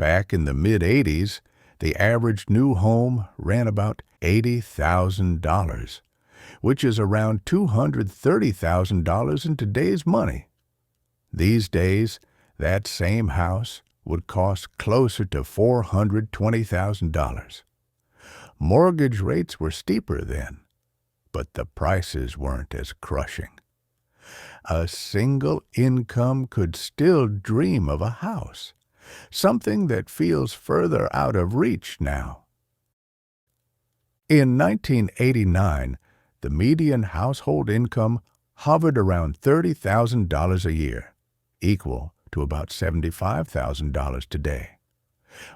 Back in the mid-'80s, the average new home ran about $80,000, which is around $230,000 in today's money. These days, that same house would cost closer to $420,000. Mortgage rates were steeper then, but the prices weren't as crushing. A single income could still dream of a house, something that feels further out of reach now. In 1989, the median household income hovered around $30,000 a year, equal to about $75,000 today.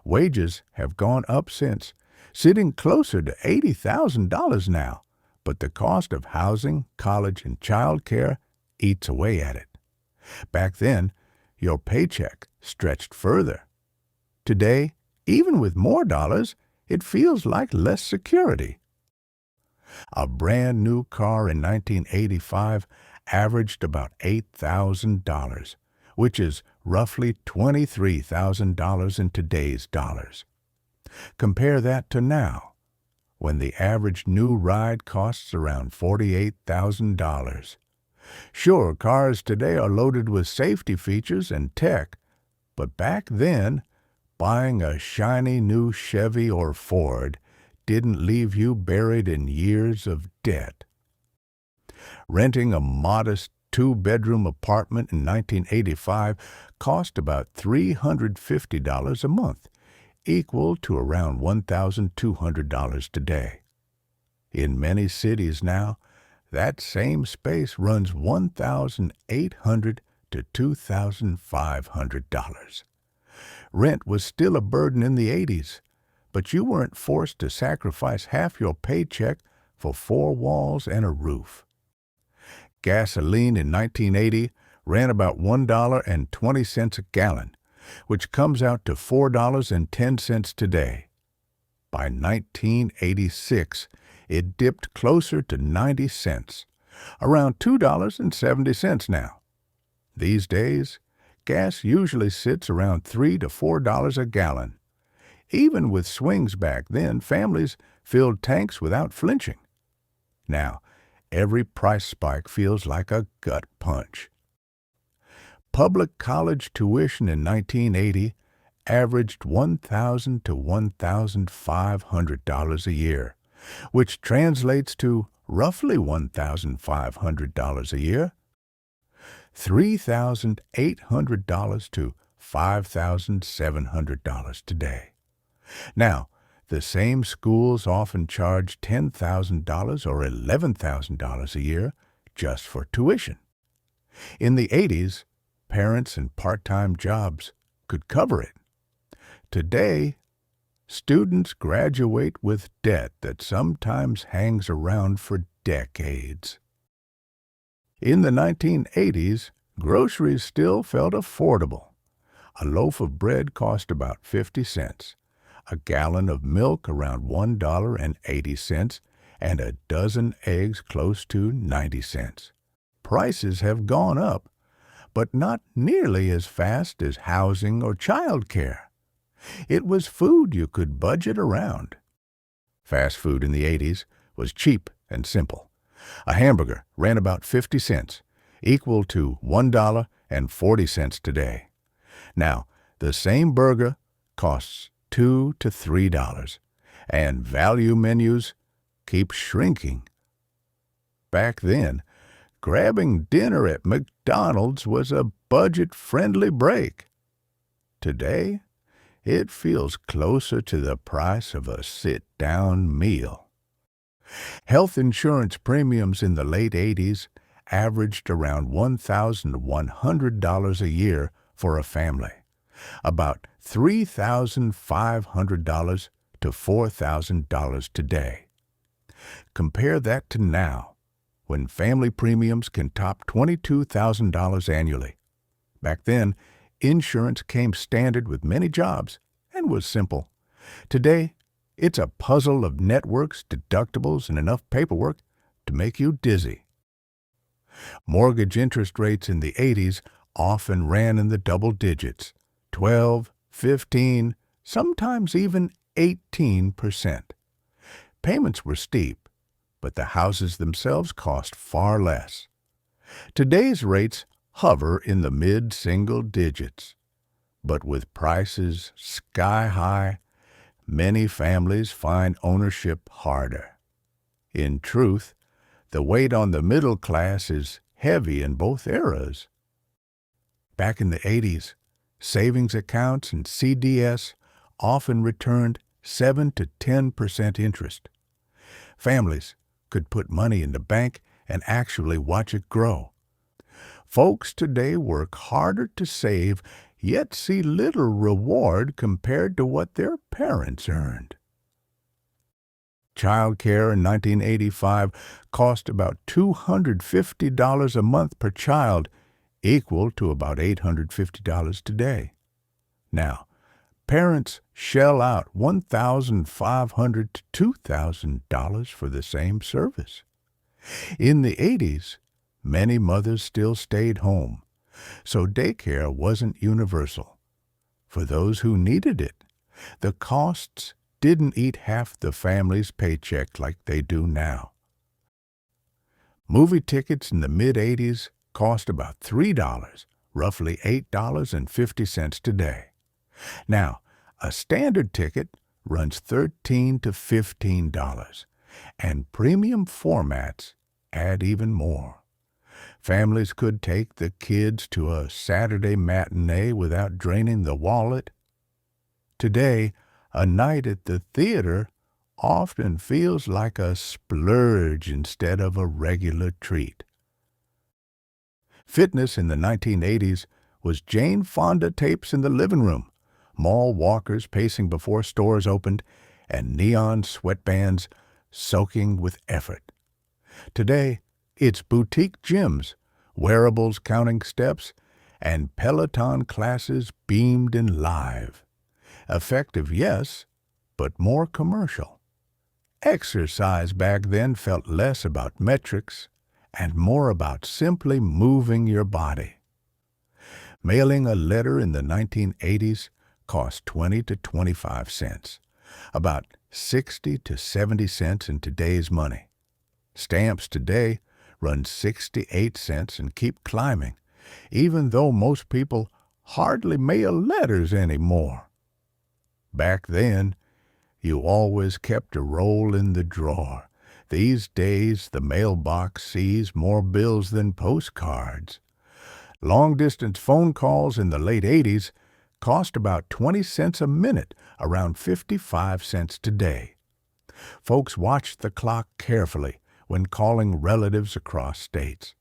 Wages have gone up since, sitting closer to $80,000 now, but the cost of housing, college, and child care eats away at it. Back then, your paycheck stretched further. Today, even with more dollars, it feels like less security. A brand new car in 1985 averaged about $8,000, which is roughly $23,000 in today's dollars. Compare that to now, when the average new ride costs around $48,000. Sure, cars today are loaded with safety features and tech, but back then, buying a shiny new Chevy or Ford didn't leave you buried in years of debt. Renting a modest two-bedroom apartment in 1985 cost about $350 a month, equal to around $1,200 today. In many cities now, that same space runs $1,800 to $2,500. Rent was still a burden in the '80s, but you weren't forced to sacrifice half your paycheck for four walls and a roof. Gasoline in 1980 ran about $1.20 a gallon, which comes out to $4.10 today. By 1986, it dipped closer to 90 cents, around $2.70 now. These days, gas usually sits around $3 to $4 a gallon. Even with swings back then, families filled tanks without flinching. Now, every price spike feels like a gut punch. Public college tuition in 1980 averaged $1,000 to $1,500 a year, which translates to roughly $1,500 a year. $3,800 to $5,700 today. Now, the same schools often charge $10,000 or $11,000 a year just for tuition. In the '80s, parents in part-time jobs could cover it. Today, students graduate with debt that sometimes hangs around for decades. In the 1980s, groceries still felt affordable. A loaf of bread cost about 50 cents, a gallon of milk around $1.80, and a dozen eggs close to 90 cents. Prices have gone up, but not nearly as fast as housing or child care. It was food you could budget around. Fast food in the '80s was cheap and simple. A hamburger ran about 50 cents, equal to $1.40 today. Now, the same burger costs $2 to $3, and value menus keep shrinking. Back then, grabbing dinner at McDonald's was a budget-friendly break. Today, it feels closer to the price of a sit-down meal. Health insurance premiums in the late '80s averaged around $1,100 a year for a family, about $3,500 to $4,000 today. Compare that to now, when family premiums can top $22,000 annually. Back then, insurance came standard with many jobs and was simple. Today, it's a puzzle of networks, deductibles, and enough paperwork to make you dizzy. Mortgage interest rates in the '80s often ran in the double digits, 12, 15, sometimes even 18%. Payments were steep, but the houses themselves cost far less. Today's rates hover in the mid-single digits, but with prices sky high, many families find ownership harder. In truth, the weight on the middle class is heavy in both eras. Back in the 80s, savings accounts and CDS often returned 7 to 10% interest. Families could put money in the bank and actually watch it grow. Folks today work harder to save, yet see little reward compared to what their parents earned. Child care in 1985 cost about $250 a month per child, equal to about $850 today. Now, parents shell out $1,500 to $2,000 for the same service. In the 80s, many mothers still stayed home, so daycare wasn't universal. For those who needed it, the costs didn't eat half the family's paycheck like they do now. Movie tickets in the mid-80s cost about $3, roughly $8.50 today. Now, a standard ticket runs $13 to $15, and premium formats add even more. Families could take the kids to a Saturday matinee without draining the wallet. Today, a night at the theater often feels like a splurge instead of a regular treat. Fitness in the 1980s was Jane Fonda tapes in the living room, mall walkers pacing before stores opened, and neon sweatbands soaking with effort. Today, it's boutique gyms, wearables counting steps, and Peloton classes beamed in live. Effective, yes, but more commercial. Exercise back then felt less about metrics and more about simply moving your body. Mailing a letter in the 1980s cost 20 to 25 cents, about 60 to 70 cents in today's money. Stamps today run 68 cents and keep climbing, even though most people hardly mail letters anymore. Back then, you always kept a roll in the drawer. These days, the mailbox sees more bills than postcards. Long-distance phone calls in the late 80s cost about 20 cents a minute, around 55 cents today. Folks watched the clock carefully when calling relatives across states.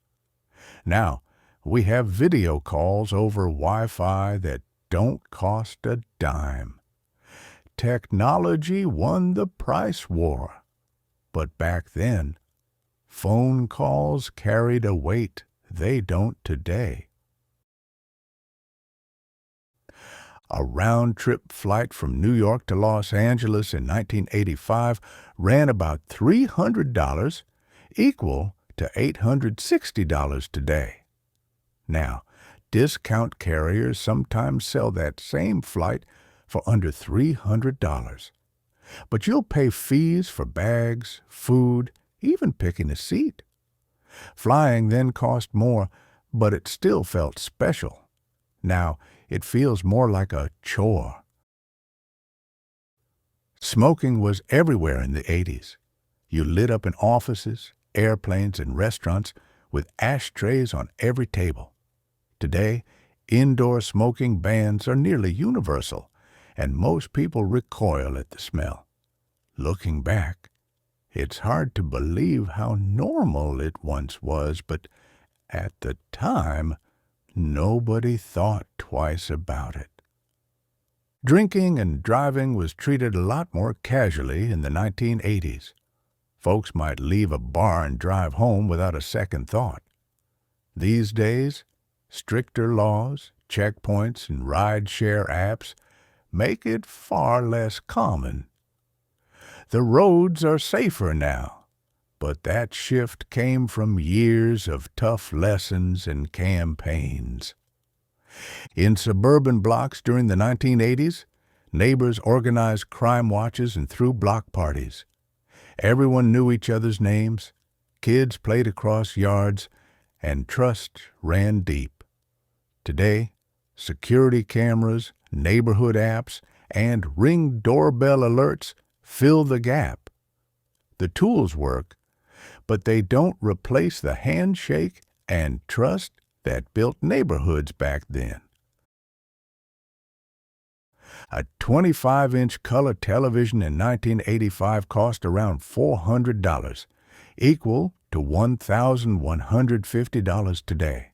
Now, we have video calls over Wi-Fi that don't cost a dime. Technology won the price war. But back then, phone calls carried a weight they don't today. A round-trip flight from New York to Los Angeles in 1985 ran about $300, equal to $860 today. Now, discount carriers sometimes sell that same flight for under $300. But you'll pay fees for bags, food, even picking a seat. Flying then cost more, but it still felt special. Now, it feels more like a chore. Smoking was everywhere in the 80s. You lit up in offices, airplanes, and restaurants with ashtrays on every table. Today, indoor smoking bans are nearly universal, and most people recoil at the smell. Looking back, it's hard to believe how normal it once was, but at the time, nobody thought twice about it. Drinking and driving was treated a lot more casually in the 1980s. Folks might leave a bar and drive home without a second thought. These days, stricter laws, checkpoints, and ride-share apps make it far less common. The roads are safer now, but that shift came from years of tough lessons and campaigns. In suburban blocks during the 1980s, neighbors organized crime watches and threw block parties. Everyone knew each other's names, kids played across yards, and trust ran deep. Today, security cameras, neighborhood apps, and Ring doorbell alerts fill the gap. The tools work, but they don't replace the handshake and trust that built neighborhoods back then. A 25-inch color television in 1985 cost around $400, equal to $1,150 today.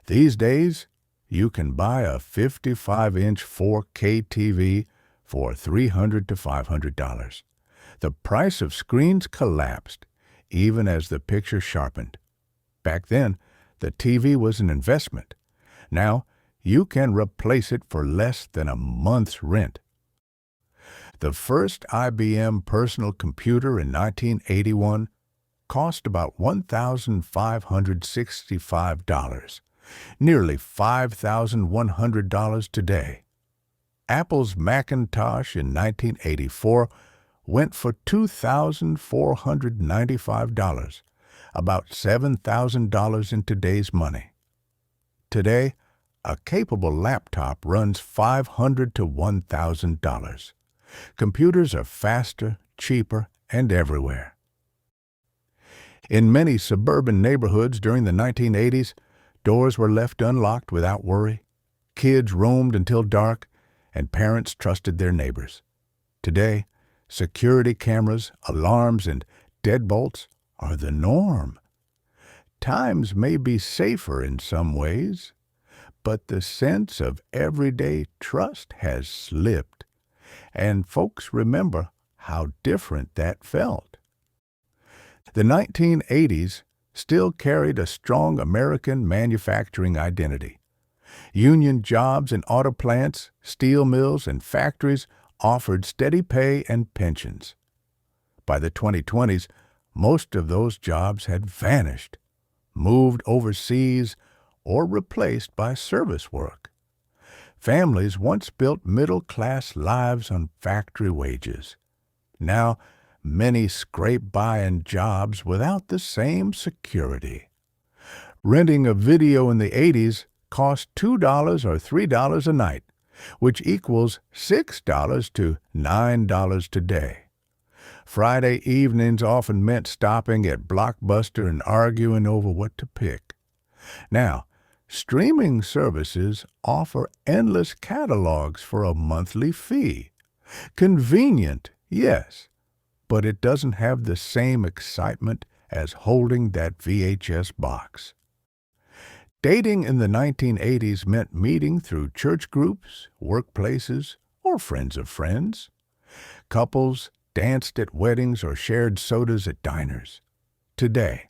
These days, you can buy a 55-inch 4K TV for $300 to $500. The price of screens collapsed, even as the picture sharpened. Back then, the TV was an investment. Now, you can replace it for less than a month's rent. The first IBM personal computer in 1981 cost about $1,565, nearly $5,100 today. Apple's Macintosh in 1984 went for $2,495, about $7,000 in today's money. Today, a capable laptop runs $500 to $1,000. Computers are faster, cheaper, and everywhere. In many suburban neighborhoods during the 1980s, doors were left unlocked without worry. Kids roamed until dark, and parents trusted their neighbors. Today, security cameras, alarms, and deadbolts are the norm. Times may be safer in some ways, but the sense of everyday trust has slipped, and folks remember how different that felt. The 1980s still carried a strong American manufacturing identity. Union jobs in auto plants, steel mills, and factories offered steady pay and pensions. By the 2020s, most of those jobs had vanished, moved overseas, or replaced by service work. Families once built middle-class lives on factory wages. Now, many scrape by in jobs without the same security. Renting a video in the 80s cost $2 or $3 a night, which equals $6 to $9 today. Friday evenings often meant stopping at Blockbuster and arguing over what to pick. Now, streaming services offer endless catalogs for a monthly fee. Convenient, yes, but it doesn't have the same excitement as holding that VHS box. Dating in the 1980s meant meeting through church groups, workplaces, or friends of friends. Couples danced at weddings or shared sodas at diners. Today,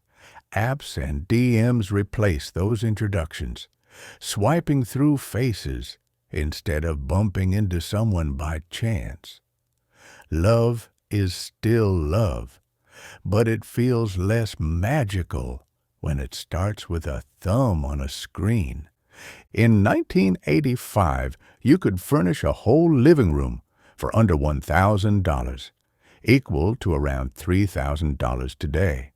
apps and DMs replace those introductions, swiping through faces instead of bumping into someone by chance. Love is still love, but it feels less magical when it starts with a thumb on a screen. In 1985, you could furnish a whole living room for under $1,000, equal to around $3,000 today.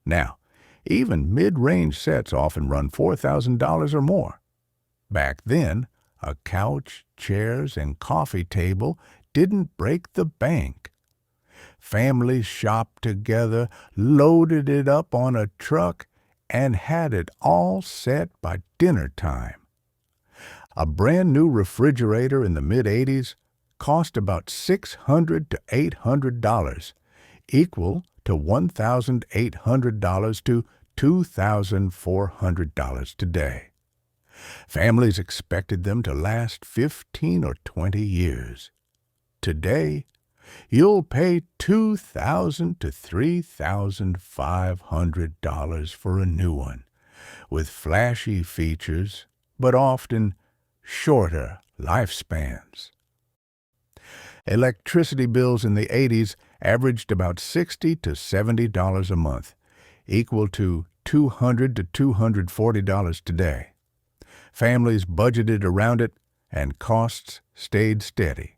Now, even mid-range sets often run $4,000 or more. Back then, a couch, chairs, and coffee table didn't break the bank. Families shopped together, loaded it up on a truck, and had it all set by dinner time. A brand-new refrigerator in the mid-'80s cost about $600 to $800, equal to $1,800 to $2,400 today. Families expected them to last 15 or 20 years. Today, you'll pay $2,000 to $3,500 for a new one, with flashy features, but often shorter lifespans. Electricity bills in the 80s averaged about $60 to $70 a month, equal to $200 to $240 today. Families budgeted around it, and costs stayed steady.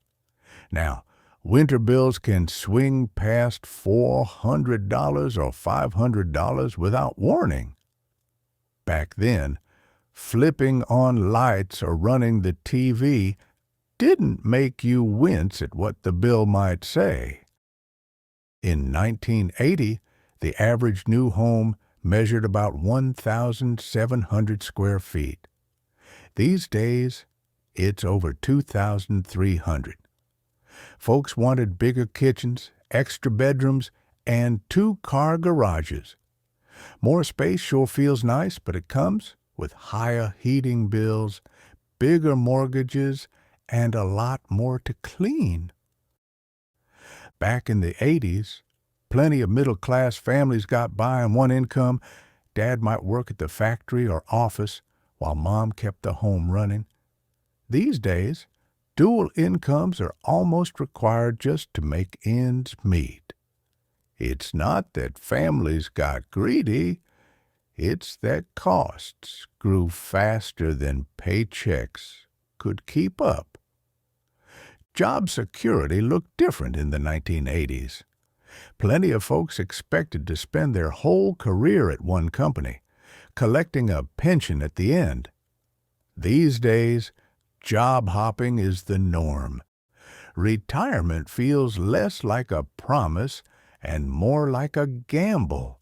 Now, winter bills can swing past $400 or $500 without warning. Back then, flipping on lights or running the TV didn't make you wince at what the bill might say. In 1980, the average new home measured about 1,700 square feet. These days, it's over 2,300. Folks wanted bigger kitchens, extra bedrooms, and two-car garages. More space sure feels nice, but it comes with higher heating bills, bigger mortgages, and a lot more to clean. Back in the 80s, plenty of middle-class families got by on one income. Dad might work at the factory or office while Mom kept the home running. These days, dual incomes are almost required just to make ends meet. It's not that families got greedy, it's that costs grew faster than paychecks could keep up. Job security looked different in the 1980s. Plenty of folks expected to spend their whole career at one company, collecting a pension at the end. These days, job hopping is the norm. Retirement feels less like a promise and more like a gamble,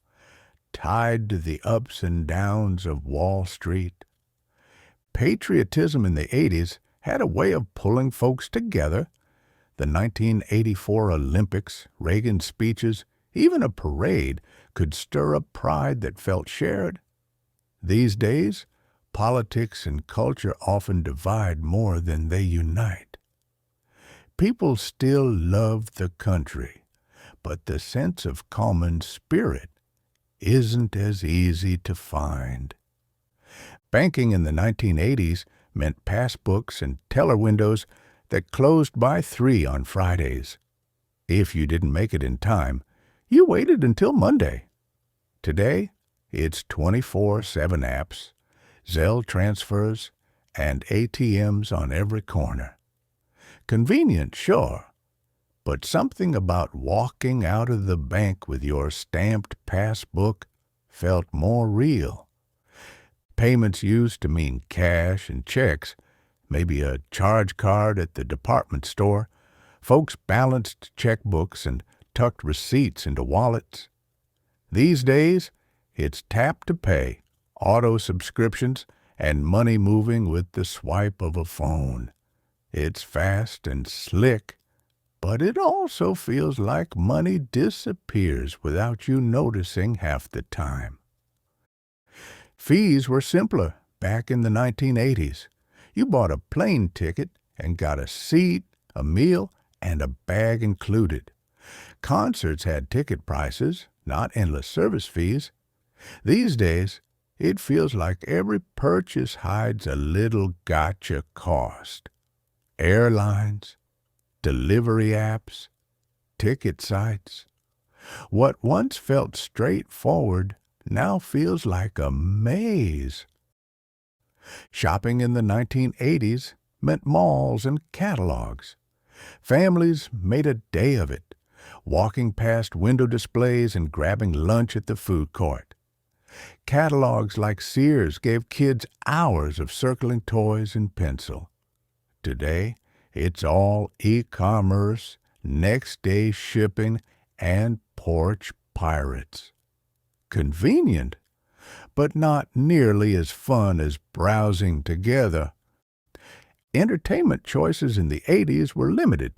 tied to the ups and downs of Wall Street. Patriotism in the 80s had a way of pulling folks together. The 1984 Olympics, Reagan's speeches, even a parade could stir up pride that felt shared. These days, politics and culture often divide more than they unite. People still love the country, but the sense of common spirit isn't as easy to find. Banking in the 1980s meant passbooks and teller windows that closed by 3 on Fridays. If you didn't make it in time, you waited until Monday. Today, it's 24/7 apps, Zelle transfers, and ATMs on every corner. Convenient, sure, but something about walking out of the bank with your stamped passbook felt more real. Payments used to mean cash and checks, maybe a charge card at the department store. Folks balanced checkbooks and tucked receipts into wallets. These days, it's tap to pay, auto subscriptions, and money moving with the swipe of a phone. It's fast and slick, but it also feels like money disappears without you noticing half the time. Fees were simpler back in the 1980s. You bought a plane ticket and got a seat, a meal, and a bag included. Concerts had ticket prices, not endless service fees. These days, it feels like every purchase hides a little gotcha cost. Airlines, delivery apps, ticket sites. What once felt straightforward now feels like a maze. Shopping in the 1980s meant malls and catalogs. Families made a day of it, walking past window displays and grabbing lunch at the food court. Catalogs like Sears gave kids hours of circling toys and pencil. Today, it's all e-commerce, next-day shipping, and porch pirates. Convenient, but not nearly as fun as browsing together. Entertainment choices in the 80s were limited.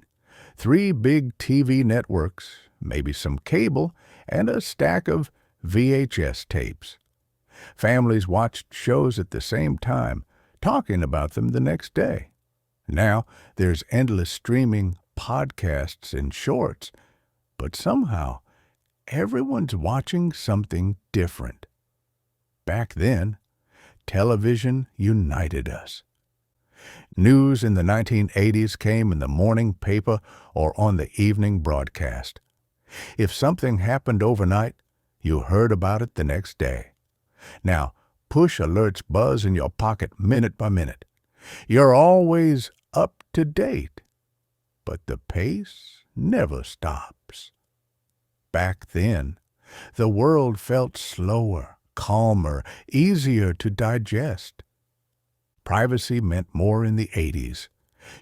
3 big TV networks, maybe some cable, and a stack of VHS tapes. Families watched shows at the same time, talking about them the next day. Now, there's endless streaming, podcasts, and shorts, but somehow, everyone's watching something different. Back then, television united us. News in the 1980s came in the morning paper or on the evening broadcast. If something happened overnight, you heard about it the next day. Now, push alerts buzz in your pocket minute by minute. You're always up to date, but the pace never stops. Back then, the world felt slower, calmer, easier to digest. Privacy meant more in the 80s.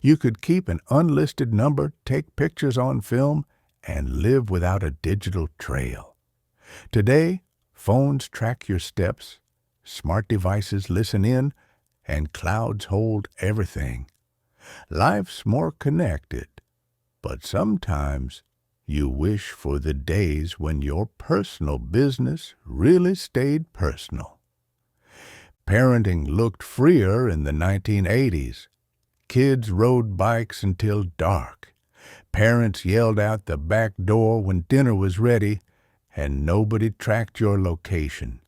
You could keep an unlisted number, take pictures on film, and live without a digital trail. Today, phones track your steps, smart devices listen in, and clouds hold everything. Life's more connected, but sometimes you wish for the days when your personal business really stayed personal. Parenting looked freer in the 1980s. Kids rode bikes until dark. Parents yelled out the back door when dinner was ready, and nobody tracked your location.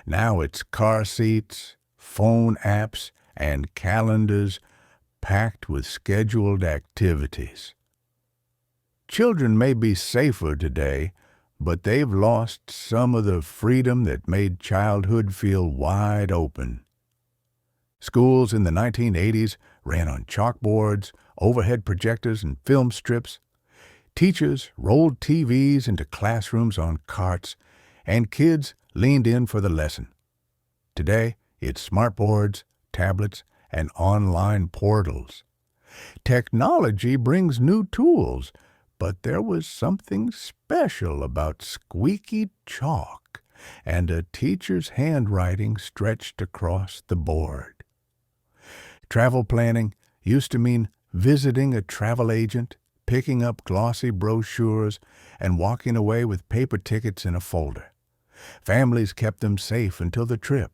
Now it's car seats, phone apps, and calendars packed with scheduled activities. Children may be safer today, but they've lost some of the freedom that made childhood feel wide open. Schools in the 1980s ran on chalkboards, overhead projectors, and film strips. Teachers rolled TVs into classrooms on carts, and kids leaned in for the lesson. Today, it's smartboards, tablets, and online portals. Technology brings new tools, but there was something special about squeaky chalk and a teacher's handwriting stretched across the board. Travel planning used to mean visiting a travel agent, picking up glossy brochures, and walking away with paper tickets in a folder. Families kept them safe until the trip.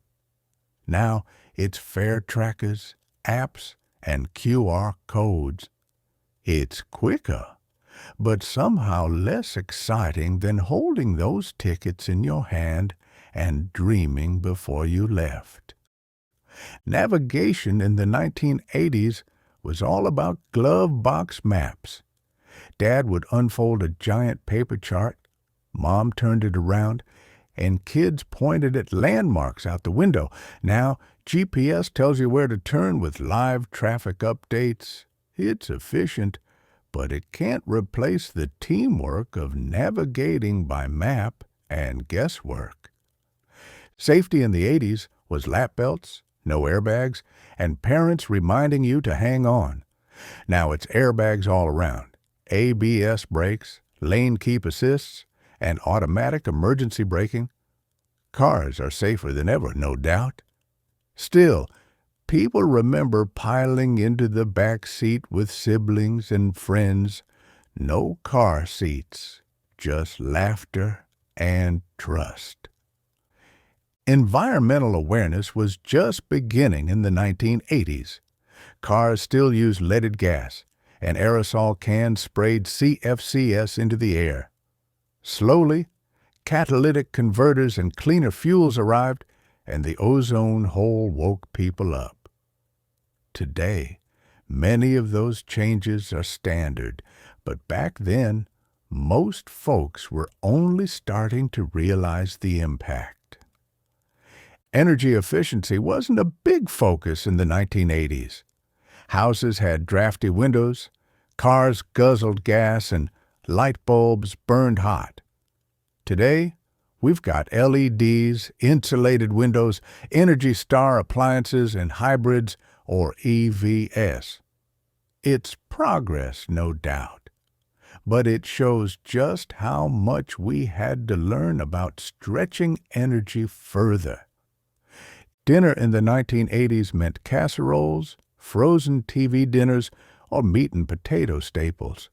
Now it's fare trackers, apps, and QR codes. It's quicker, but somehow less exciting than holding those tickets in your hand and dreaming before you left. Navigation in the 1980s was all about glove box maps. Dad would unfold a giant paper chart, Mom turned it around, and kids pointed at landmarks out the window. Now, GPS tells you where to turn with live traffic updates. It's efficient, but it can't replace the teamwork of navigating by map and guesswork. Safety in the 80s was lap belts, no airbags, and parents reminding you to hang on. Now it's airbags all around, ABS brakes, lane keep assists, and automatic emergency braking. Cars are safer than ever, no doubt. Still, people remember piling into the back seat with siblings and friends. No car seats, just laughter and trust. Environmental awareness was just beginning in the 1980s. Cars still used leaded gas, and aerosol cans sprayed CFCs into the air. Slowly, catalytic converters and cleaner fuels arrived, and the ozone hole woke people up. Today, many of those changes are standard, but back then, most folks were only starting to realize the impact. Energy efficiency wasn't a big focus in the 1980s. Houses had drafty windows, cars guzzled gas, and light bulbs burned hot. Today, we've got LEDs, insulated windows, Energy Star appliances, and hybrids, or EVs. It's progress, no doubt, but it shows just how much we had to learn about stretching energy further. Dinner in the 1980s meant casseroles, frozen TV dinners, or meat and potato staples.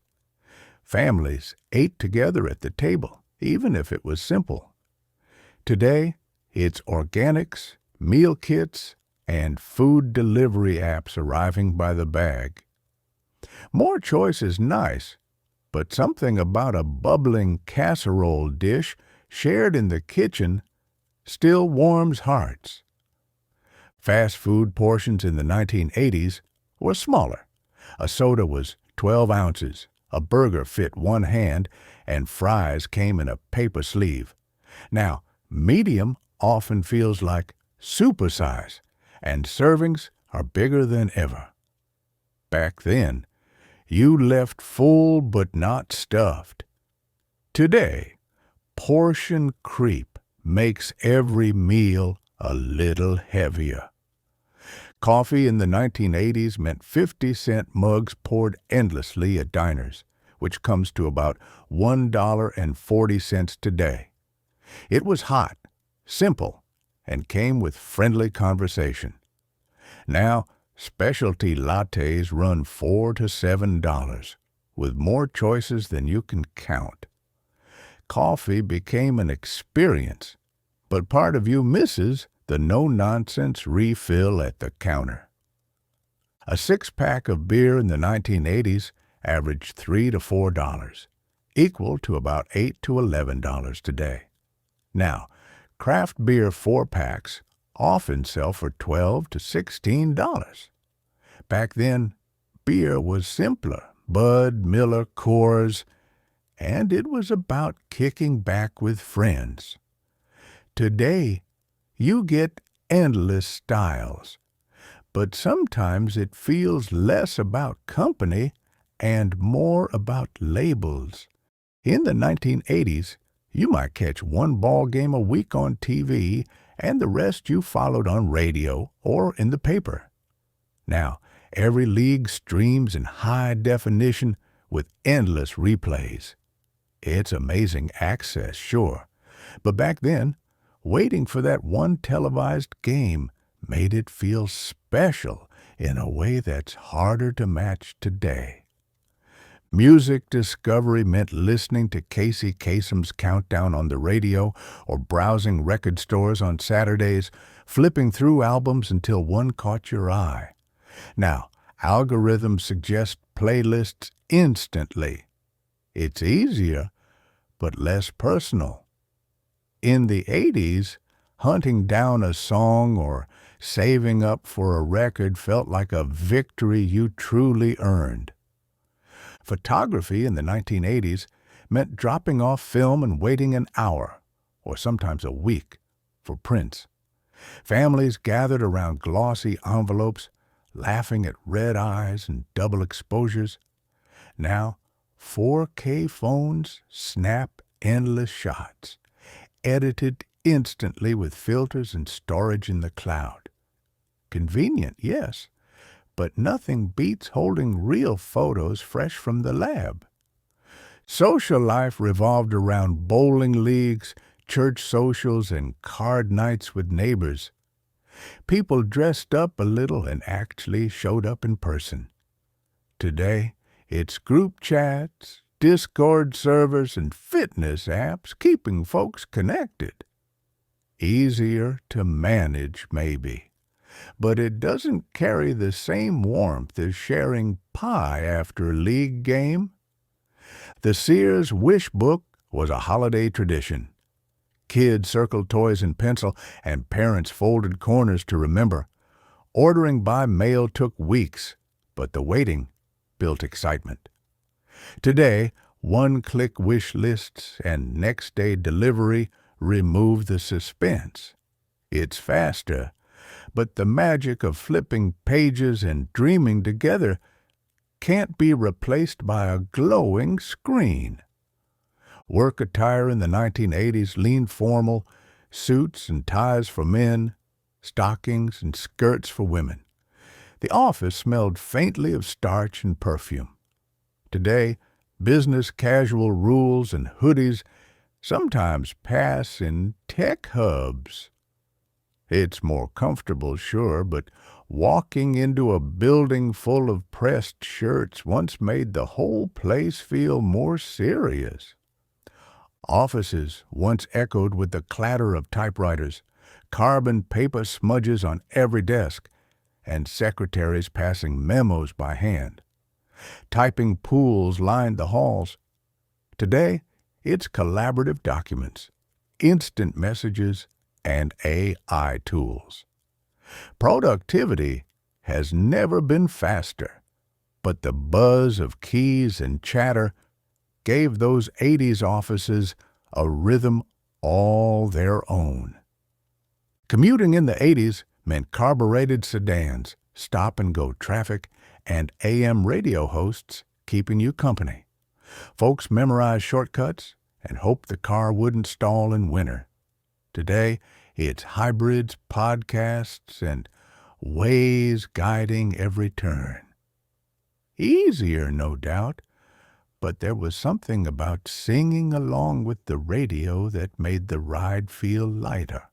Families ate together at the table, even if it was simple. Today, it's organics, meal kits, and food delivery apps arriving by the bag. More choice is nice, but something about a bubbling casserole dish shared in the kitchen still warms hearts. Fast food portions in the 1980s were smaller. A soda was 12 ounces, a burger fit one hand, and fries came in a paper sleeve. Now, medium often feels like supersize, and servings are bigger than ever. Back then, you left full but not stuffed. Today, portion creep makes every meal a little heavier. Coffee in the 1980s meant 50-cent mugs poured endlessly at diners, which comes to about $1.40 today. It was hot, simple, and came with friendly conversation. Now, specialty lattes run $4 to $7, with more choices than you can count. Coffee became an experience, but part of you misses the no-nonsense refill at the counter. A six-pack of beer in the 1980s averaged $3 to $4, equal to about $8 to $11 today. Now, craft beer four-packs often sell for $12 to $16. Back then, beer was simpler. Bud, Miller, Coors, and it was about kicking back with friends. Today, you get endless styles, but sometimes it feels less about company and more about labels. In the 1980s, you might catch one ball game a week on TV and the rest you followed on radio or in the paper. Now, every league streams in high definition with endless replays. It's amazing access, sure, but back then, waiting for that one televised game made it feel special in a way that's harder to match today. Music discovery meant listening to Casey Kasem's Countdown on the radio or browsing record stores on Saturdays, flipping through albums until one caught your eye. Now, algorithms suggest playlists instantly. It's easier, but less personal. In the 80s, hunting down a song or saving up for a record felt like a victory you truly earned. Photography in the 1980s meant dropping off film and waiting an hour, or sometimes a week, for prints. Families gathered around glossy envelopes, laughing at red eyes and double exposures. Now, 4K phones snap endless shots, edited instantly with filters and storage in the cloud. Convenient, yes, but nothing beats holding real photos fresh from the lab. Social life revolved around bowling leagues, church socials, and card nights with neighbors. People dressed up a little and actually showed up in person. Today, it's group chats, Discord servers, and fitness apps keeping folks connected. Easier to manage, maybe, but it doesn't carry the same warmth as sharing pie after a league game. The Sears wish book was a holiday tradition. Kids circled toys in pencil, and parents folded corners to remember. Ordering by mail took weeks, but the waiting built excitement. Today, one-click wish lists and next-day delivery remove the suspense. It's faster, but the magic of flipping pages and dreaming together can't be replaced by a glowing screen. Work attire in the 1980s leaned formal, suits and ties for men, stockings and skirts for women. The office smelled faintly of starch and perfume. Today, business casual rules and hoodies sometimes pass in tech hubs. It's more comfortable, sure, but walking into a building full of pressed shirts once made the whole place feel more serious. Offices once echoed with the clatter of typewriters, carbon paper smudges on every desk, and secretaries passing memos by hand. Typing pools lined the halls. Today, it's collaborative documents, instant messages, and AI tools. Productivity has never been faster, but the buzz of keys and chatter gave those 80s offices a rhythm all their own. Commuting in the 80s meant carbureted sedans, stop-and-go traffic, and AM radio hosts keeping you company. Folks memorized shortcuts and hoped the car wouldn't stall in winter. Today, it's hybrids, podcasts, and Waze guiding every turn. Easier, no doubt, but there was something about singing along with the radio that made the ride feel lighter.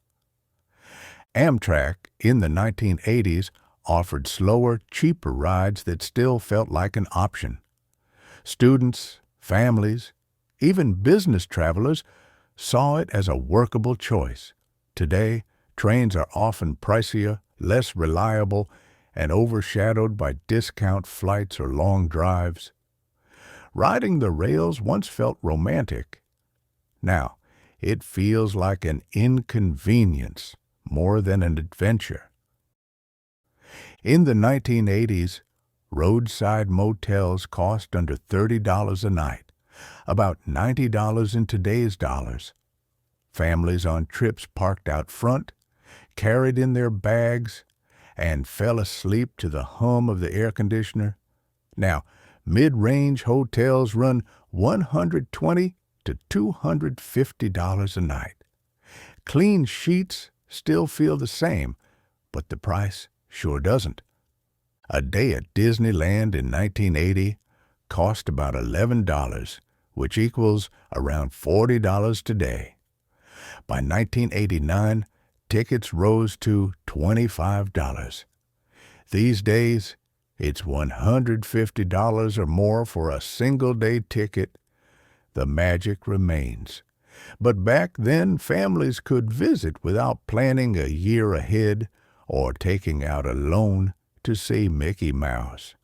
Amtrak, in the 1980s, offered slower, cheaper rides that still felt like an option. Students, families, even business travelers saw it as a workable choice. Today, trains are often pricier, less reliable, and overshadowed by discount flights or long drives. Riding the rails once felt romantic. Now, it feels like an inconvenience more than an adventure. In the 1980s, roadside motels cost under $30 a night, about $90 in today's dollars. Families on trips parked out front, carried in their bags, and fell asleep to the hum of the air conditioner. Now, mid-range hotels run $120 to $250 a night. Clean sheets still feel the same, but the price sure doesn't. A day at Disneyland in 1980 cost about $11, which equals around $40 today. By 1989, tickets rose to $25. These days, it's $150 or more for a single-day ticket. The magic remains. But back then, families could visit without planning a year ahead or taking out a loan to see Mickey Mouse.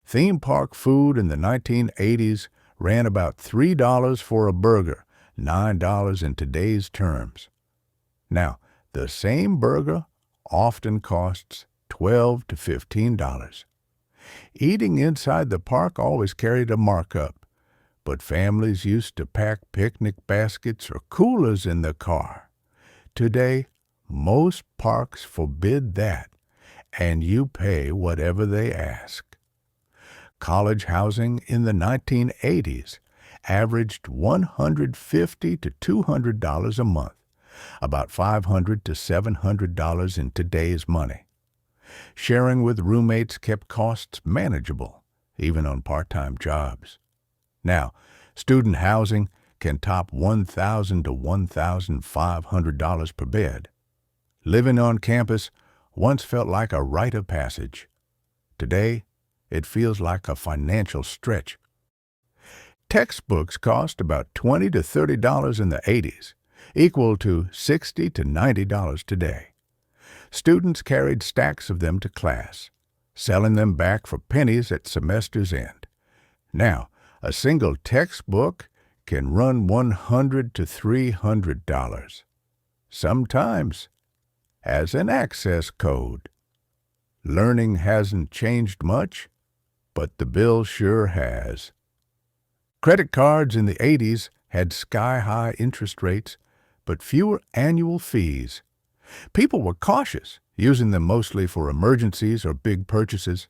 Theme park food in the 1980s ran about $3 for a burger, $9 in today's terms. Now, the same burger often costs $12 to $15. Eating inside the park always carried a markup, but families used to pack picnic baskets or coolers in the car. Today, most parks forbid that, and you pay whatever they ask. College housing in the 1980s averaged $150 to $200 a month, about $500 to $700 in today's money. Sharing with roommates kept costs manageable, even on part-time jobs. Now, student housing can top $1,000 to $1,500 per bed. Living on campus once felt like a rite of passage. Today, it feels like a financial stretch. Textbooks cost about $20 to $30 in the 80s, equal to $60 to $90 today. Students carried stacks of them to class, selling them back for pennies at semester's end. Now, a single textbook can run $100 to $300, sometimes as an access code. Learning hasn't changed much, but the bill sure has. Credit cards in the 80s had sky-high interest rates, but fewer annual fees. People were cautious, using them mostly for emergencies or big purchases.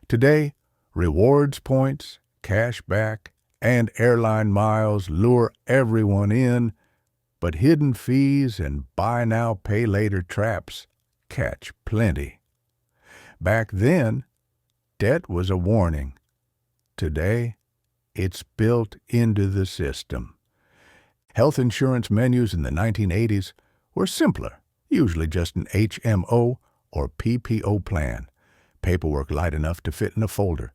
Today, rewards points, cash back, and airline miles lure everyone in, but hidden fees and buy now, pay later traps catch plenty. Back then, debt was a warning. Today, it's built into the system. Health insurance menus in the 1980s were simpler, usually just an HMO or PPO plan, paperwork light enough to fit in a folder.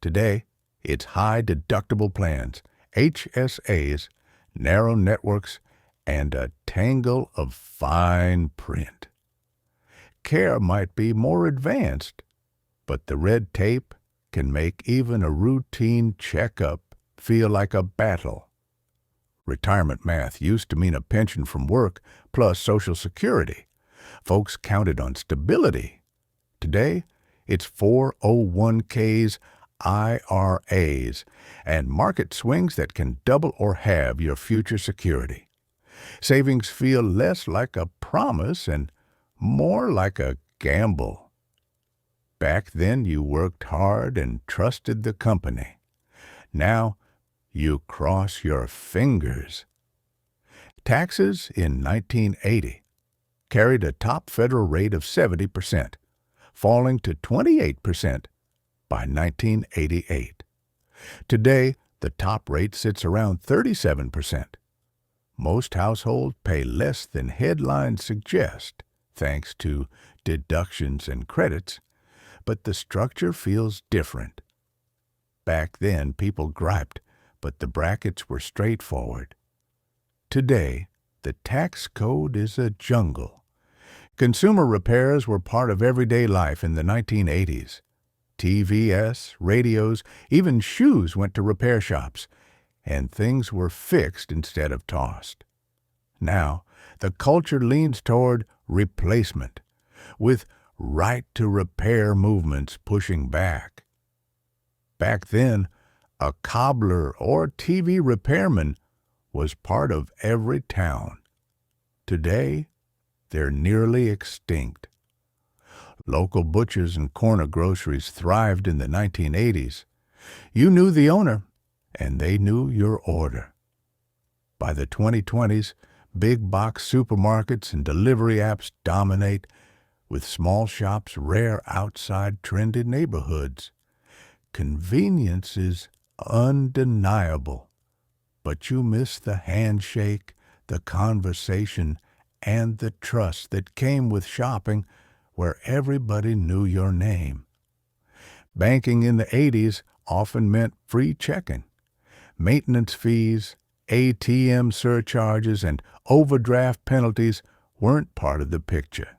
Today, it's high-deductible plans, HSAs, narrow networks, and a tangle of fine print. Care might be more advanced, but the red tape can make even a routine checkup feel like a battle. Retirement math used to mean a pension from work plus Social Security. Folks counted on stability. Today, it's 401ks, IRAs, and market swings that can double or halve your future security. Savings feel less like a promise and more like a gamble. Back then you worked hard and trusted the company. Now you cross your fingers. Taxes in 1980 carried a top federal rate of 70%, falling to 28% by 1988. Today, the top rate sits around 37%. Most households pay less than headlines suggest, thanks to deductions and credits, but the structure feels different. Back then, people griped, but the brackets were straightforward. Today, the tax code is a jungle. Consumer repairs were part of everyday life in the 1980s. TVs, radios, even shoes went to repair shops, and things were fixed instead of tossed. Now, the culture leans toward replacement, with right-to-repair movements pushing back. Back then, a cobbler or TV repairman was part of every town. Today, they're nearly extinct. Local butchers and corner groceries thrived in the 1980s. You knew the owner, and they knew your order. By the 2020s, big box supermarkets and delivery apps dominate, with small shops rare outside trendy neighborhoods. Convenience is undeniable, but you miss the handshake, the conversation, and the trust that came with shopping where everybody knew your name. Banking in the 80s often meant free checking. Maintenance fees, ATM surcharges, and overdraft penalties weren't part of the picture.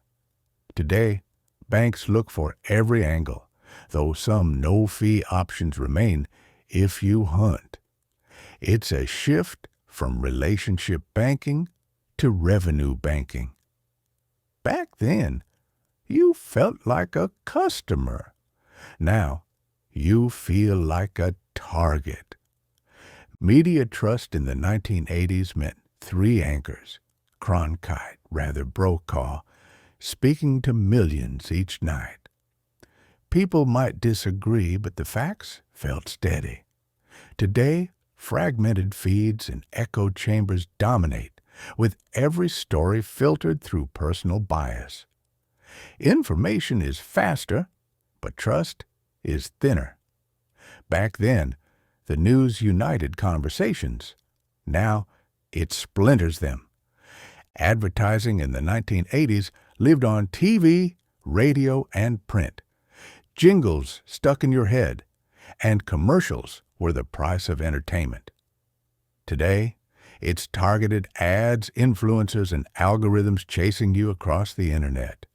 Today, banks look for every angle, though some no-fee options remain if you hunt. It's a shift from relationship banking to revenue banking. Back then, you felt like a customer. Now, you feel like a target. Media trust in the 1980s meant three anchors, Cronkite, rather Brokaw, speaking to millions each night. People might disagree, but the facts felt steady. Today, fragmented feeds and echo chambers dominate, with every story filtered through personal bias. Information is faster, but trust is thinner. Back then, the news united conversations. Now, it splinters them. Advertising in the 1980s lived on TV, radio, and print. Jingles stuck in your head, and commercials were the price of entertainment. Today, it's targeted ads, influencers, and algorithms chasing you across the internet.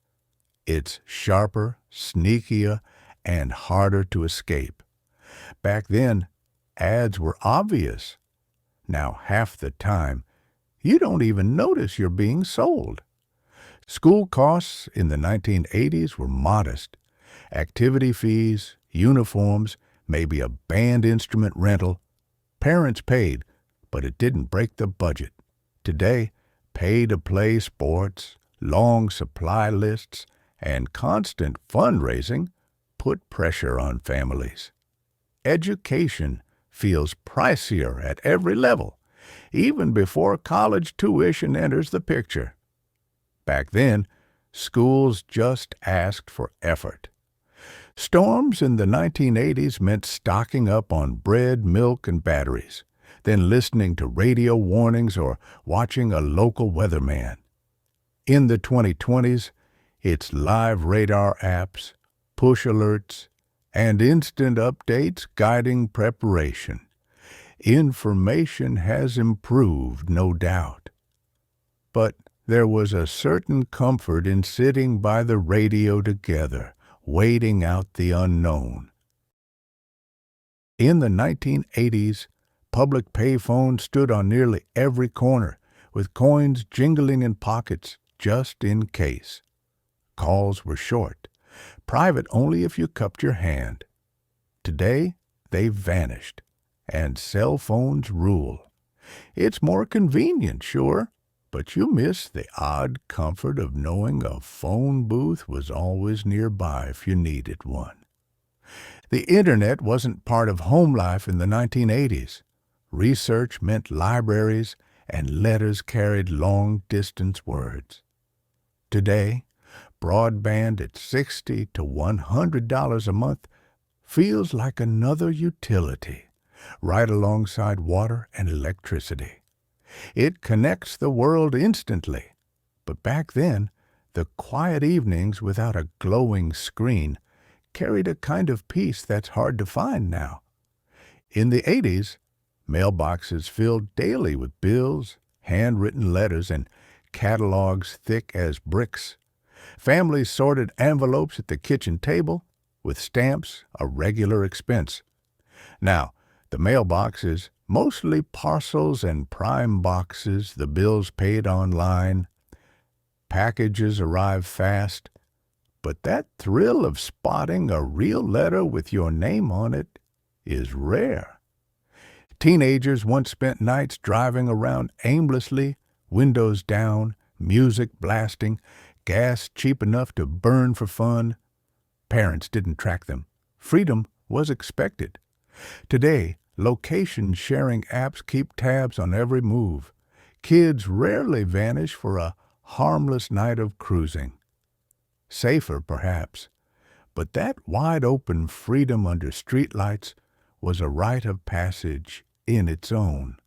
It's sharper, sneakier, and harder to escape. Back then, ads were obvious. Now, half the time, you don't even notice you're being sold. School costs in the 1980s were modest. Activity fees, uniforms, maybe a band instrument rental. Parents paid, but it didn't break the budget. Today, pay-to-play sports, long supply lists, and constant fundraising put pressure on families. Education feels pricier at every level, even before college tuition enters the picture. Back then, schools just asked for effort. Storms in the 1980s meant stocking up on bread, milk, and batteries, then listening to radio warnings or watching a local weatherman. In the 2020s, it's live radar apps, push alerts, and instant updates guiding preparation. Information has improved, no doubt. But there was a certain comfort in sitting by the radio together, waiting out the unknown. In the 1980s, public payphones stood on nearly every corner, with coins jingling in pockets just in case. Calls were short, private only if you cupped your hand. Today, they've vanished, and cell phones rule. It's more convenient, sure, but you miss the odd comfort of knowing a phone booth was always nearby if you needed one. The internet wasn't part of home life in the 1980s. Research meant libraries, and letters carried long-distance words. Today, broadband at $60 to $100 a month feels like another utility, right alongside water and electricity. It connects the world instantly, but back then, the quiet evenings without a glowing screen carried a kind of peace that's hard to find now. In the 80s, mailboxes filled daily with bills, handwritten letters, and catalogs thick as bricks. Families sorted envelopes at the kitchen table, with stamps a regular expense. Now, the mailbox is mostly parcels and prime boxes, the bills paid online. Packages arrive fast, but that thrill of spotting a real letter with your name on it is rare. Teenagers once spent nights driving around aimlessly, windows down, music blasting, gas cheap enough to burn for fun. Parents didn't track them. Freedom was expected. Today, location-sharing apps keep tabs on every move. Kids rarely vanish for a harmless night of cruising. Safer, perhaps, but that wide-open freedom under streetlights was a rite of passage in its own.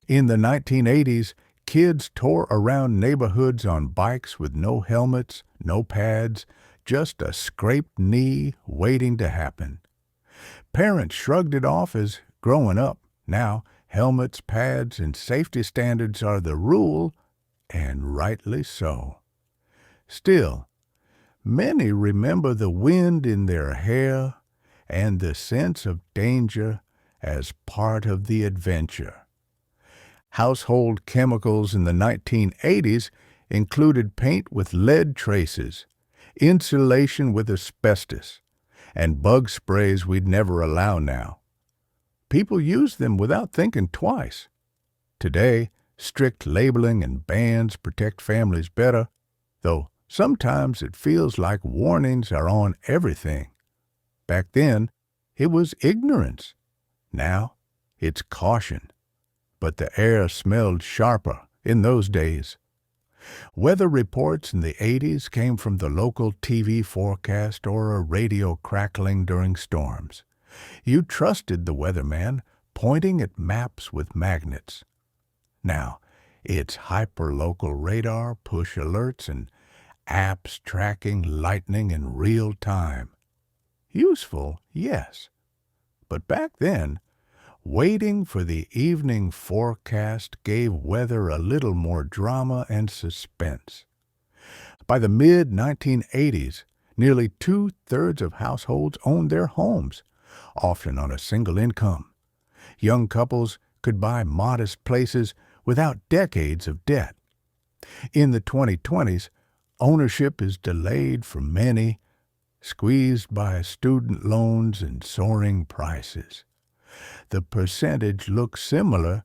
In the 1980s, kids tore around neighborhoods on bikes with no helmets, no pads, just a scraped knee waiting to happen. Parents shrugged it off as growing up. Now, helmets, pads, and safety standards are the rule, and rightly so. Still, many remember the wind in their hair and the sense of danger as part of the adventure. Household chemicals in the 1980s included paint with lead traces, insulation with asbestos, and bug sprays we'd never allow now. People used them without thinking twice. Today, strict labeling and bans protect families better, though sometimes it feels like warnings are on everything. Back then, it was ignorance. Now, it's caution. But the air smelled sharper in those days. Weather reports in the 80s came from the local TV forecast or a radio crackling during storms. You trusted the weatherman pointing at maps with magnets. Now, it's hyperlocal radar, push alerts, and apps tracking lightning in real time. Useful, yes. But back then, waiting for the evening forecast gave weather a little more drama and suspense. By the mid-1980s, nearly 2/3 of households owned their homes, often on a single income. Young couples could buy modest places without decades of debt. In the 2020s, ownership is delayed for many, squeezed by student loans and soaring prices. The percentage looks similar,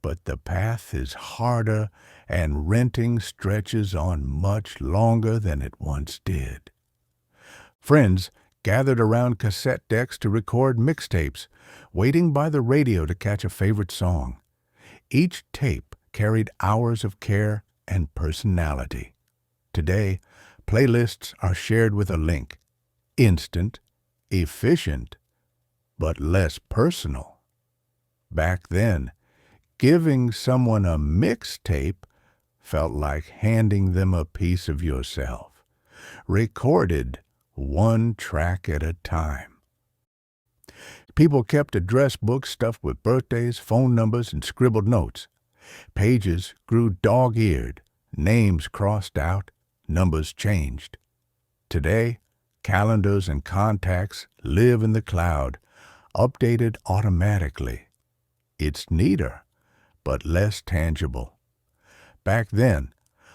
but the path is harder and renting stretches on much longer than it once did. Friends gathered around cassette decks to record mixtapes, waiting by the radio to catch a favorite song. Each tape carried hours of care and personality. Today, playlists are shared with a link. Instant, efficient, but less personal. Back then, giving someone a mixtape felt like handing them a piece of yourself, recorded one track at a time. People kept address books stuffed with birthdays, phone numbers, and scribbled notes. Pages grew dog-eared, names crossed out, numbers changed. Today, calendars and contacts live in the cloud, updated automatically. It's neater, but less tangible. Back then,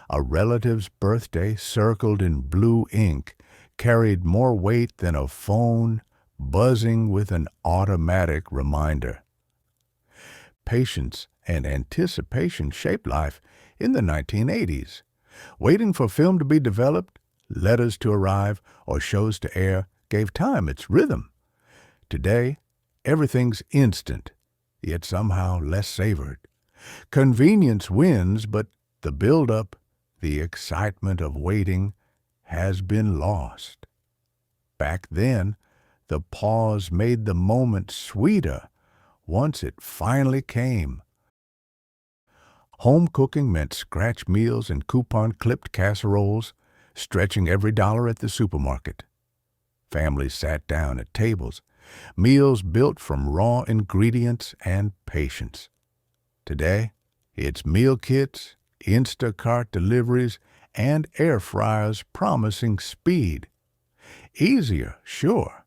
a relative's birthday circled in blue ink carried more weight than a phone buzzing with an automatic reminder. Patience and anticipation shaped life in the 1980s. Waiting for film to be developed, letters to arrive, or shows to air gave time its rhythm. Today, everything's instant, yet somehow less savored. Convenience wins, but the build-up, the excitement of waiting, has been lost. Back then, the pause made the moment sweeter once it finally came. Home cooking meant scratch meals and coupon-clipped casseroles, stretching every dollar at the supermarket. Families sat down at tables, meals built from raw ingredients and patience. Today, it's meal kits, Instacart deliveries, and air fryers promising speed. Easier, sure,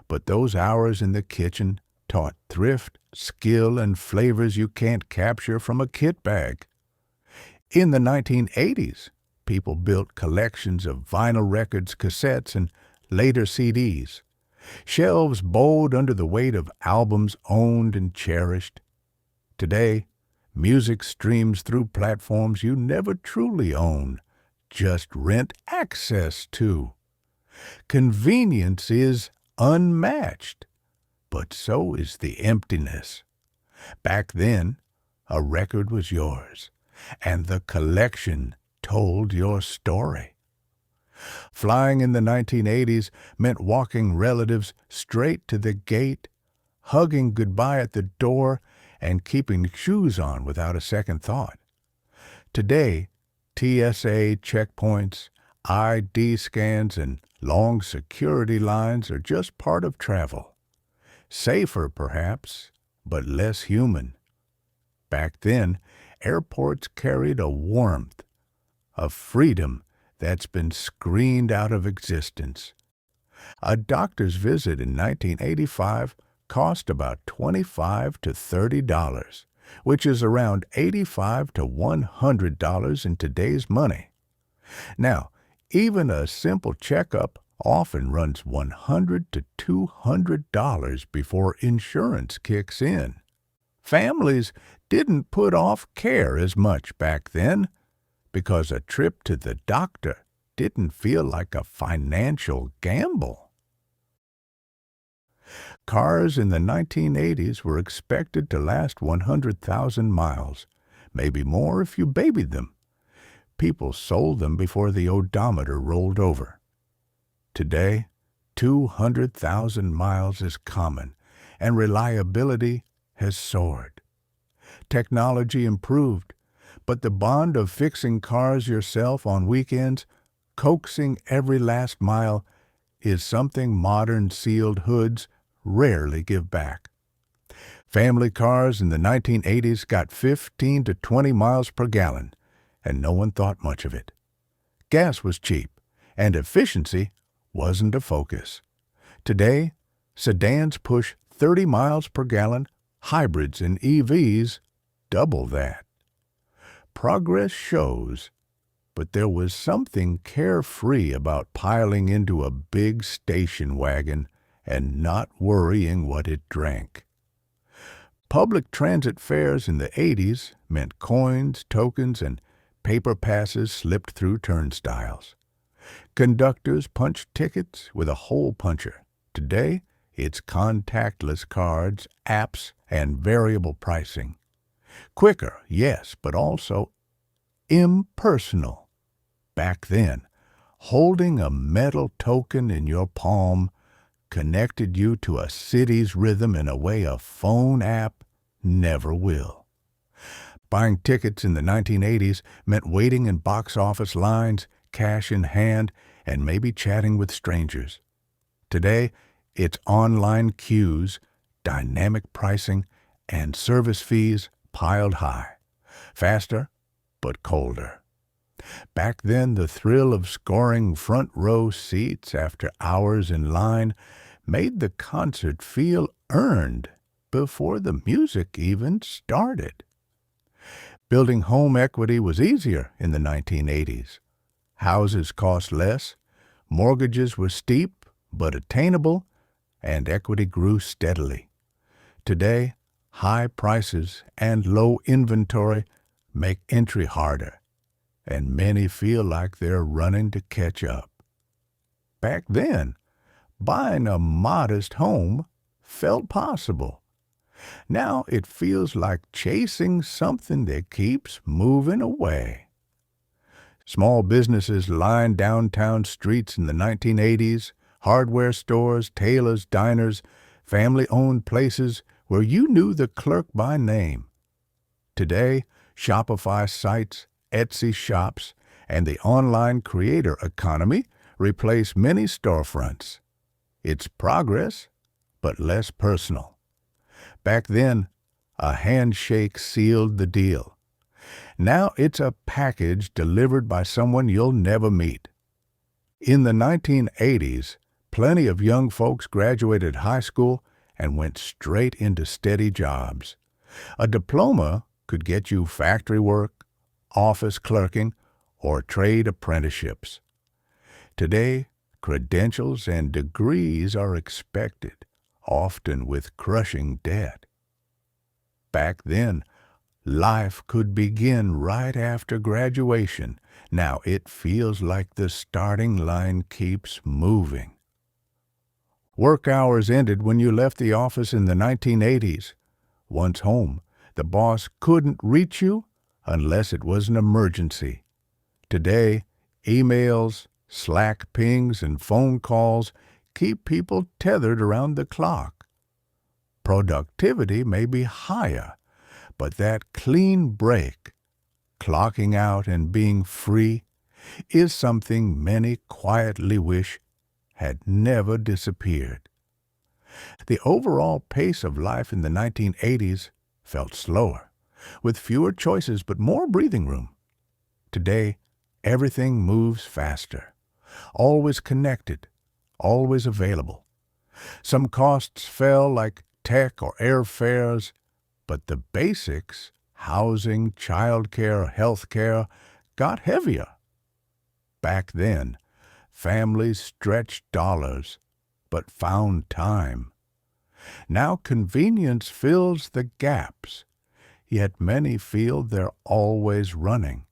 but those hours in the kitchen taught thrift, skill, and flavors you can't capture from a kit bag. In the 1980s, people built collections of vinyl records, cassettes, and later CDs. Shelves bowed under the weight of albums owned and cherished. Today, music streams through platforms you never truly own, just rent access to. Convenience is unmatched, but so is the emptiness. Back then, a record was yours, and the collection told your story. Flying in the 1980s meant walking relatives straight to the gate, hugging goodbye at the door, and keeping shoes on without a second thought. Today, TSA checkpoints, ID scans, and long security lines are just part of travel. Safer, perhaps, but less human. Back then, airports carried a warmth, a freedom that's been screened out of existence. A doctor's visit in 1985 cost about $25 to $30, which is around $85 to $100 in today's money. Now, even a simple checkup often runs $100 to $200 before insurance kicks in. Families didn't put off care as much back then because a trip to the doctor didn't feel like a financial gamble. Cars in the 1980s were expected to last 100,000 miles, maybe more if you babied them. People sold them before the odometer rolled over. Today, 200,000 miles is common, and reliability has soared. Technology improved, but the bond of fixing cars yourself on weekends, coaxing every last mile, is something modern sealed hoods rarely give back. Family cars in the 1980s got 15 to 20 miles per gallon, and no one thought much of it. Gas was cheap, and efficiency wasn't a focus. Today, sedans push 30 miles per gallon, hybrids and EVs double that. Progress shows, but there was something carefree about piling into a big station wagon and not worrying what it drank. Public transit fares in the 80s meant coins, tokens, and paper passes slipped through turnstiles. Conductors punched tickets with a hole puncher. Today, it's contactless cards, apps, and variable pricing. Quicker, yes, but also impersonal. Back then, holding a metal token in your palm connected you to a city's rhythm in a way a phone app never will. Buying tickets in the 1980s meant waiting in box office lines, cash in hand, and maybe chatting with strangers. Today, it's online queues, dynamic pricing, and service fees piled high. Faster, but colder. Back then, the thrill of scoring front-row seats after hours in line made the concert feel earned before the music even started. Building home equity was easier in the 1980s. Houses cost less, mortgages were steep but attainable, and equity grew steadily. Today, high prices and low inventory make entry harder, and many feel like they're running to catch up. Back then, buying a modest home felt possible. Now it feels like chasing something that keeps moving away. Small businesses lined downtown streets in the 1980s, hardware stores, tailors, diners, family-owned places where you knew the clerk by name. Today, Shopify sites, Etsy shops, and the online creator economy replace many storefronts. It's progress, but less personal. Back then, a handshake sealed the deal. Now it's a package delivered by someone you'll never meet. In the 1980s, plenty of young folks graduated high school and went straight into steady jobs. A diploma could get you factory work, office clerking, or trade apprenticeships. Today, credentials and degrees are expected, often with crushing debt. Back then, life could begin right after graduation. Now it feels like the starting line keeps moving. Work hours ended when you left the office in the 1980s. Once home, the boss couldn't reach you unless it was an emergency. Today, emails, Slack pings, and phone calls keep people tethered around the clock. Productivity may be higher, but that clean break, clocking out and being free, is something many quietly wish had never disappeared. The overall pace of life in the 1980s felt slower, with fewer choices but more breathing room. Today, everything moves faster, always connected, always available. Some costs fell like tech or airfares, but the basics, housing, childcare, healthcare, got heavier. Back then, families stretched dollars, but found time. Now convenience fills the gaps, yet many feel they're always running.